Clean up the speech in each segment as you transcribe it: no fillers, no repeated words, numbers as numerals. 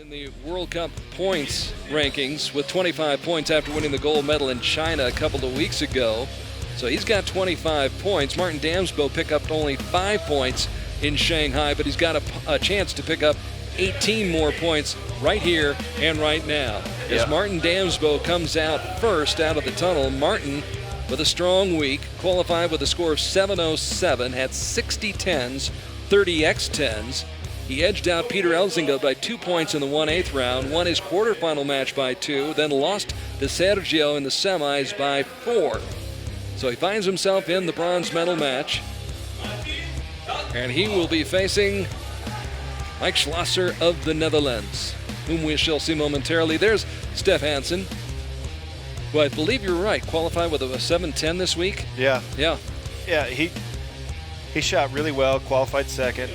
in the World Cup points rankings with 25 points after winning the gold medal in China a couple of weeks ago. So he's got 25 points. Martin Damsbo picked up only 5 points in Shanghai, but he's got a chance to pick up 18 more points right here and right now. As Martin Damsbo comes out first out of the tunnel, Martin with a strong week, qualified with a score of 707, had 60 10s, 30 X10s. He edged out Peter Elzinga by 2 points in the 1/8 round, won his quarterfinal match by 2, then lost to Sergio in the semis by 4. So he finds himself in the bronze medal match, and he will be facing Mike Schloesser of the Netherlands, whom we shall see momentarily. There's Steph Hansen, who I believe you're right, qualified with a 7-10 this week. Yeah, he shot really well, qualified second.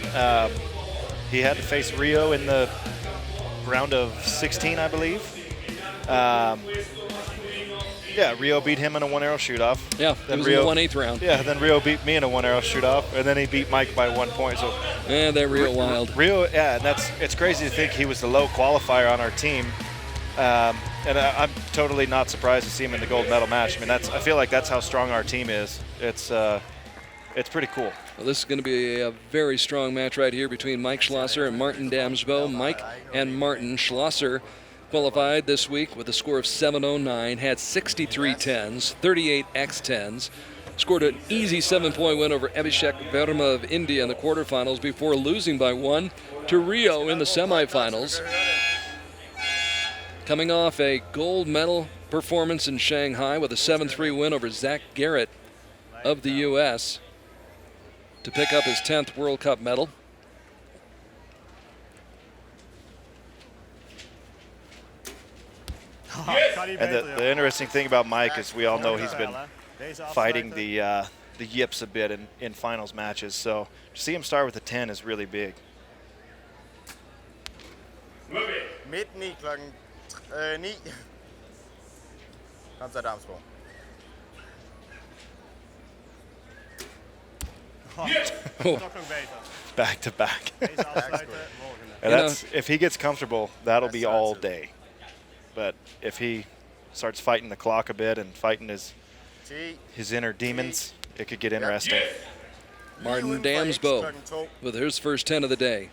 He had to face Rio in the round of 16, I believe. Rio beat him in a one-arrow shoot-off. Yeah, then it was Rio, in the 1/8 round. Yeah, then Rio beat me in a one-arrow shoot-off, and then he beat Mike by 1 point. So they're real wild. Rio, and it's crazy to think he was the low qualifier on our team. And I'm totally not surprised to see him in the gold medal match. I mean, I feel like that's how strong our team is. It's pretty cool. Well, this is going to be a very strong match right here between Mike Schloesser and Martin Damsbo. Mike and Martin. Schloesser qualified this week with a score of 709, had 63 10s, 38 X10s, scored an easy 7-point win over Abhishek Verma of India in the quarterfinals before losing by 1 to Rio in the semifinals. Coming off a gold medal performance in Shanghai with a 7-3 win over Zach Garrett of the U.S. to pick up his 10th World Cup medal. And the interesting thing about Mike is we all know he's been fighting the yips a bit in finals matches. So to see him start with a 10 is really big. Midt 9 klokken 9. Kom så Damsbo. Back to back. And if he gets comfortable, that'll be all day. But if he starts fighting the clock a bit and fighting his inner demons, it could get interesting. Martin Damsbo with his first 10 of the day.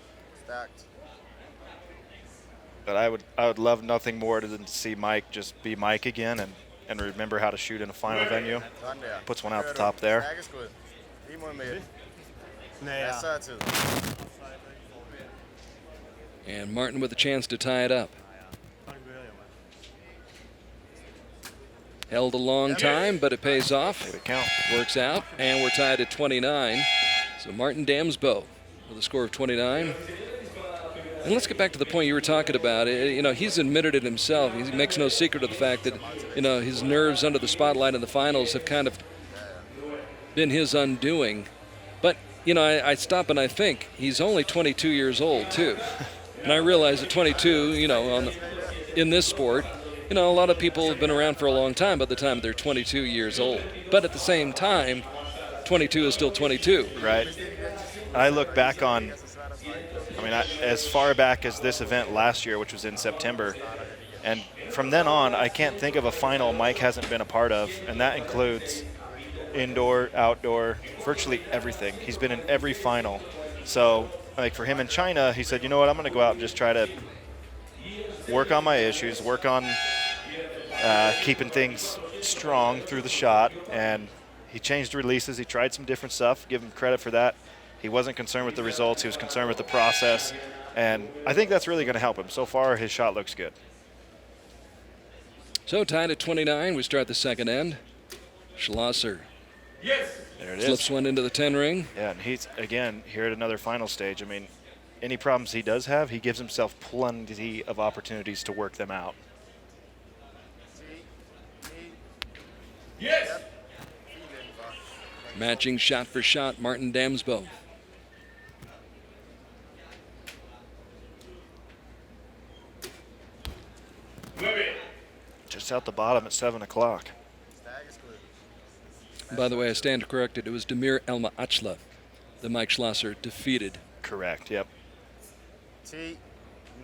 But I would love nothing more than to see Mike just be Mike again and remember how to shoot in a final venue. Puts one out the top there. And Martin with a chance to tie it up. Held a long time, but it pays off. Give it count. Works out, and we're tied at 29. So Martin Damsbo with a score of 29. And let's get back to the point you were talking about. He's admitted it himself. He makes no secret of the fact that, his nerves under the spotlight in the finals have kind of been his undoing. But, I stop and I think he's only 22 years old, too. And I realize at 22, in this sport, a lot of people have been around for a long time by the time they're 22 years old. But at the same time, 22 is still 22. Right. I look back on, as far back as this event last year, which was in September, and from then on, I can't think of a final Mike hasn't been a part of, and that includes indoor, outdoor, virtually everything. He's been in every final. So, for him in China, he said, you know what, I'm going to go out and just try to work on my issues, work on keeping things strong through the shot, and he changed releases. He tried some different stuff. Give him credit for that. He wasn't concerned with the results. He was concerned with the process, and I think that's really going to help him. So far, his shot looks good. So tied at 29, we start the second end. Schloesser. Yes. There it Slips is. one into the 10 ring. Yeah, and he's, again, here at another final stage. Any problems he does have, he gives himself plenty of opportunities to work them out. Yes. Matching shot for shot, Martin Damsbo. Just out the bottom at 7 o'clock. By the way, I stand corrected. It was Demir Elma Achla that Mike Schloesser defeated. Correct, yep.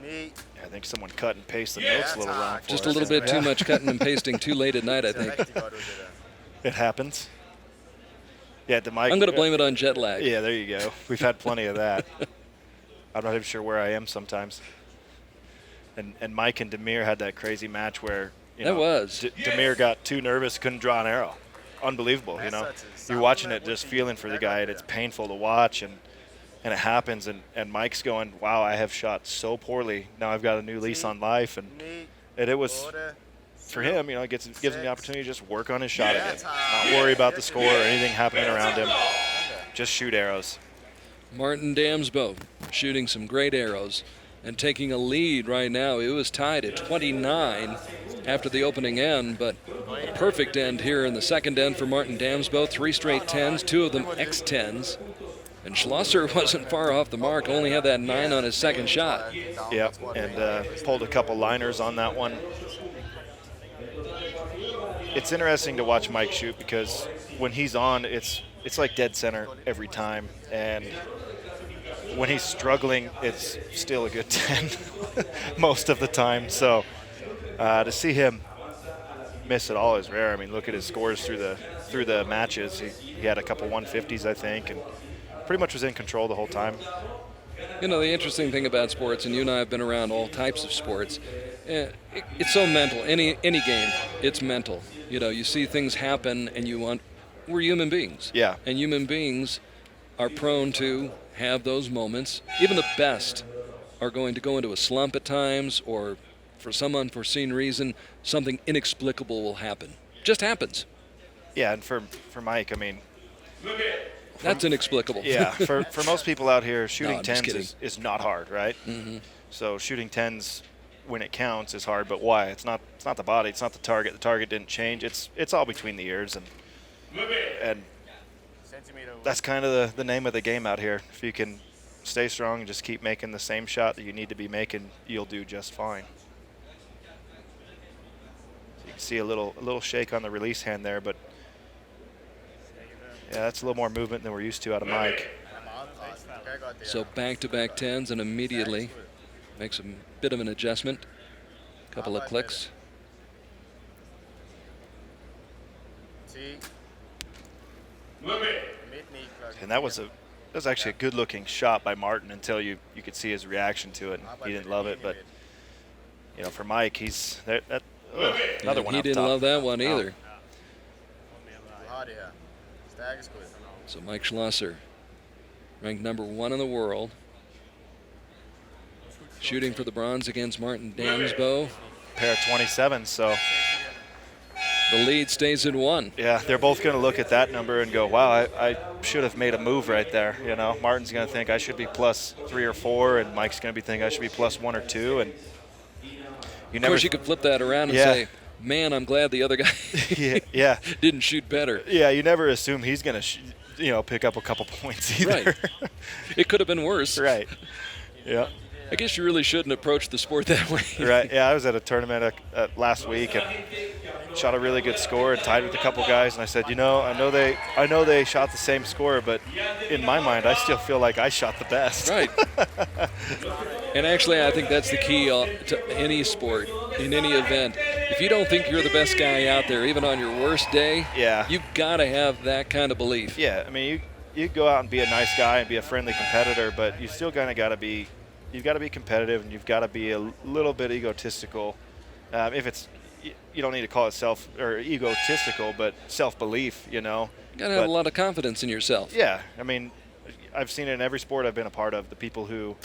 9. I think someone cut and pasted the notes a little wrong. For Just us. a little bit too much cutting and pasting too late at night, I think. Rigtig godt ud, det der. It happens. Yeah, the mic. I'm going to blame it on jet lag. Yeah, there you go. We've had plenty of that. I'm not even sure where I am sometimes. And Mike and Demir had that crazy match where Demir got too nervous, couldn't draw an arrow. Unbelievable, you know. You're watching it, just feeling for the guy, and it's painful to watch, and it happens. And Mike's going, "Wow, I have shot so poorly. Now I've got a new lease on life." And it was for him, you know, it gives him the opportunity to just work on his shot again, not worry about the score or anything happening around him. Just shoot arrows. Martin Damsbo shooting some great arrows and taking a lead right now. It was tied at 29 after the opening end, but a perfect end here in the second end for Martin Damsbo. 3 straight 10s, 2 of them X10s. And Schlosser wasn't far off the mark, only had that 9 on his second shot. Yep, and pulled a couple liners on that one. It's interesting to watch Mike shoot because when he's on, it's like dead center every time. And when he's struggling, it's still a good 10 most of the time. So to see him miss it all is rare. I mean, look at his scores through the matches. He had a couple 150s, I think, and pretty much was in control the whole time. You know, the interesting thing about sports, and you and I have been around all types of sports, it's so mental. Any game, it's mental. You know, you see things happen, and we're human beings. Yeah. And human beings are prone to have those moments. Even the best are going to go into a slump at times, or for some unforeseen reason, something inexplicable will happen. Just happens. Yeah, and for Mike, I mean, that's inexplicable. Yeah, for most people out here, shooting No, I'm just 10s kidding. is not hard, right? Mm-hmm. So shooting 10s when it counts is hard, but why? It's not the body, it's not the target. The target didn't change. It's all between the ears, and that's kind of the name of the game out here. If you can stay strong and just keep making the same shot that you need to be making, you'll do just fine. So you can see a little shake on the release hand there, but yeah, that's a little more movement than we're used to out of Mike. So back-to-back 10s, and immediately makes a bit of an adjustment. Couple of clicks. And that was actually a good-looking shot by Martin until you could see his reaction to it. And he didn't love it, but you know, for Mike, he's another one. He up didn't top. love that one either. No. So Mike Schlosser, ranked number 1 in the world, shooting for the bronze against Martin Damsbo. Pair of 27s, so the lead stays at 1. Yeah, they're both going to look at that number and go, wow, I should have made a move right there. You know, Martin's going to think I should be plus 3 or 4, and Mike's going to be thinking I should be plus 1 or 2. And of course, you could flip that around and say, man, I'm glad the other guy yeah. didn't shoot better. Yeah, you never assume he's going to, pick up a couple points either. Right. It could have been worse. Right. Yeah. I guess you really shouldn't approach the sport that way. Right. Yeah, I was at a tournament last week and shot a really good score and tied with a couple guys, and I said, I know they shot the same score, but in my mind, I still feel like I shot the best. Right. And actually, I think that's the key to any sport, in any event. If you don't think you're the best guy out there, even on your worst day, you've got to have that kind of belief. Yeah, I mean, you go out and be a nice guy and be a friendly competitor, but you still kind of got to be. You've got to be competitive, and you've got to be a little bit egotistical. If it's, you don't need to call it egotistical, but self-belief, You got to have a lot of confidence in yourself. Yeah, I mean, I've seen it in every sport I've been a part of. The people who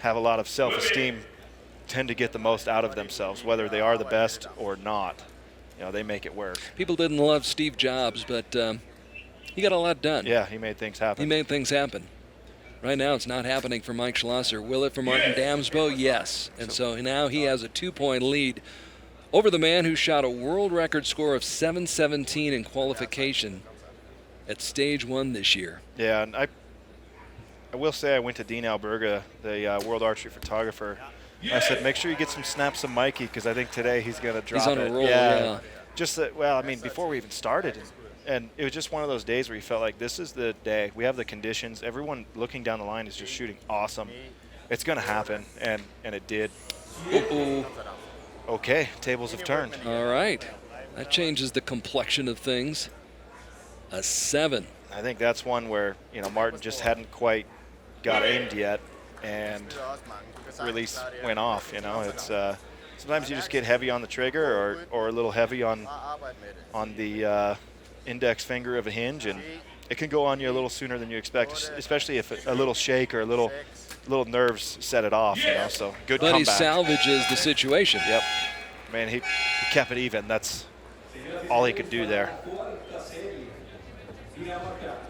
have a lot of self-esteem tend to get the most out of themselves, whether they are the best or not. They make it work. People didn't love Steve Jobs, but he got a lot done. Yeah, he made things happen. He made things happen. Right now, it's not happening for Mike Schlosser. Will it for Martin Damsbo? Yes. And so now he has a 2-point lead over the man who shot a world record score of 717 in qualification at stage 1 this year. Yeah, and I will say I went to Dean Alberga, the world archery photographer. I said, make sure you get some snaps of Mikey, because I think today he's going to drop it. He's on a roll, yeah. Just that, before we even started, and it was just one of those days where you felt like this is the day. We have the conditions. Everyone looking down the line is just shooting awesome. it's going to happen, and it did. Uh-oh. Okay, tables have turned. All right. That changes the complexion of things. A 7. I think that's one where, you know, Martin just hadn't quite got aimed yet, and release went off. You know, it's sometimes you just get heavy on the trigger, or a little heavy on the index finger of a hinge, and it can go on you a little sooner than you expect, especially if a little shake or a little nerves set it off. You know, so good But comeback. he salvages the situation. Yep, man, he kept it even. That's all he could do there.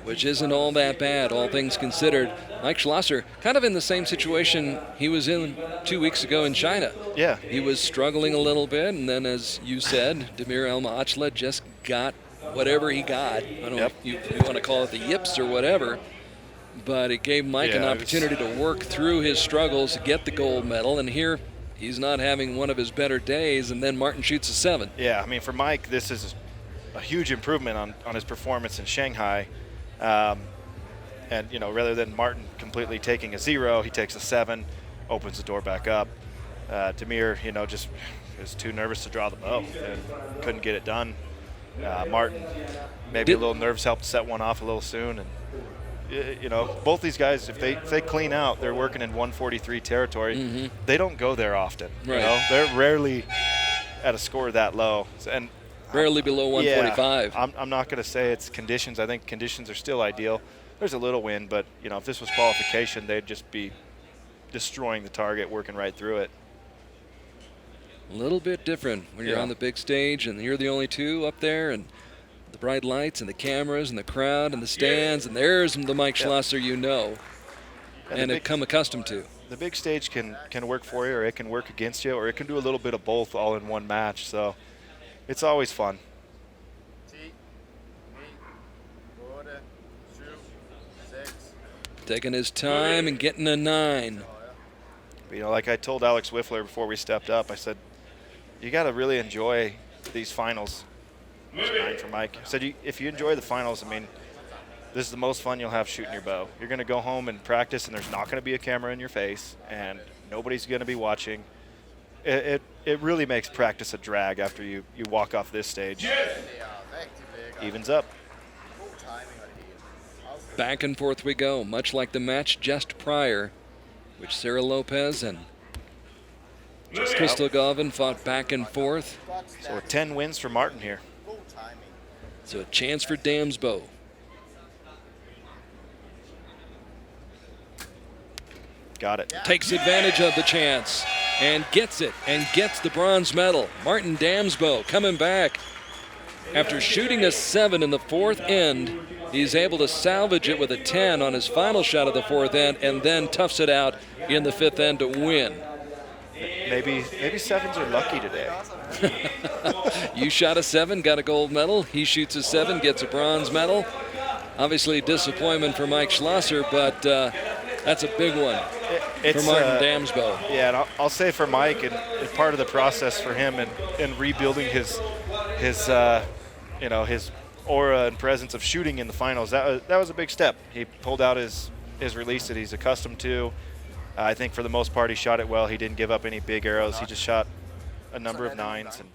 Which isn't all that bad, all things considered. Mike Schlosser, kind of in the same situation he was in 2 weeks ago in China. Yeah. He was struggling a little bit, and then, as you said, Damir El-Maachla just got whatever he got. I don't know if you want to call it the yips or whatever, but it gave Mike an opportunity to work through his struggles, get the gold medal, and here he's not having one of his better days, and then Martin shoots a 7. Yeah, I mean, for Mike, this is a huge improvement on his performance in Shanghai. And, you know, rather than Martin completely taking a 0, he takes a 7, opens the door back up. Damir, you know, just was too nervous to draw the bow and couldn't get it done. Martin, maybe a little nerves helped set one off a little soon. And, you know, both these guys, if they clean out, they're working in 143 territory. Mm-hmm. They don't go there often. Right. You know, they're rarely at a score that low. And rarely below 145. Yeah, I'm not going to say it's conditions. I think conditions are still ideal. There's a little wind, but, you know, if this was qualification, they'd just be destroying the target, working right through it. A little bit different when you're on the big stage and you're the only two up there, and the bright lights and the cameras and the crowd and the stands, and there's the Mike Schlosser you know and have come accustomed to. The big stage can work for you, or it can work against you, or it can do a little bit of both all in one match. So it's always fun. Taking his time and getting a 9. You know, like I told Alex Wiffler before we stepped up, I said, you got to really enjoy these finals. 9 for Mike. I said, if you enjoy the finals, I mean, this is the most fun you'll have shooting your bow. You're going to go home and practice, and there's not going to be a camera in your face, and nobody's going to be watching. It really makes practice a drag after you walk off this stage. Evens up. Back and forth we go, much like the match just prior, which Sarah Lopez and Crystal Galvin fought back and forth. So 10 wins for Martin here. So a chance for Damsbo. Got it. Takes advantage of the chance and gets it and gets the bronze medal. Martin Damsbo coming back. After shooting a 7 in the 4th end, he's able to salvage it with a 10 on his final shot of the 4th end, and then toughs it out in the 5th end to win. Maybe sevens are lucky today. You shot a 7, got a gold medal. He shoots a 7, gets a bronze medal. Obviously disappointment for Mike Schlosser, but that's a big one for Martin Damsbo. Yeah, and I'll say for Mike, and part of the process for him in rebuilding his aura and presence of shooting in the finals, that was a big step. He pulled out his release that he's accustomed to. I think for the most part he shot it well. He didn't give up any big arrows. He just shot a number of 9s. And